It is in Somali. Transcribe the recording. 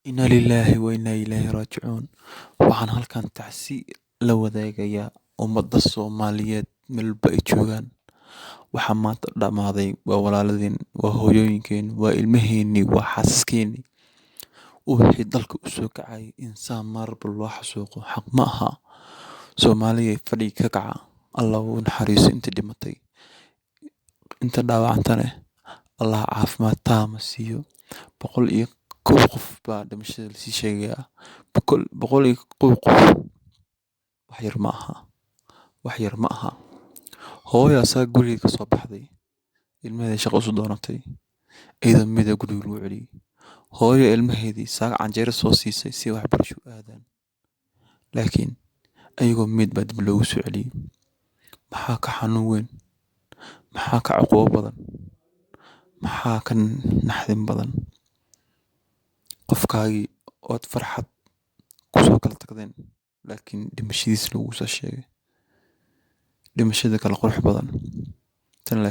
Inna lillahi wa inna ilaihi raaji'uun. Waxaan halkan tacsi la wadaagayaa ummadda Soomaaliyeed meel walba ay joogaan. Waxaa maanta dhammaaday waa walaaladeen, waa hooyooyinkeen, waa ilmaheennii, waa xaasaskeenii. Wixii dalka u soo kacay insaan marba loo xasuuqo xaq ma aha. Soomaaliyey fadhi ka kaca. Allah u naxariiso inta dhimatay. Inta dhaawacantana Allah caafimaad taama siiyo. 101 qof baa dhimashada la sii sheegayaa. 101 qof wax yar ma aha. Wax yar ma aha. Hooyo asaga guriga ka soo baxday. Ilmaheeda shaqo u soo doonatay. Ciidan mida guriga lagu celiyay. Hooyo ilmaheedii saak canjeero soo siisay si waxbarasho u aadaan. Laakiin ayagoo mid baa dib loogu soo celiyay. Maxaa ka xanuun weyn? Maxaa ka caqabo badan? Maxaa ka naxdin badan? Qofkaagii ood farxad ku soo kala tagdeen, laakiin dhimashadiis lagu soo sheegay. Dhimashada kala qurux badan. Tan laakiin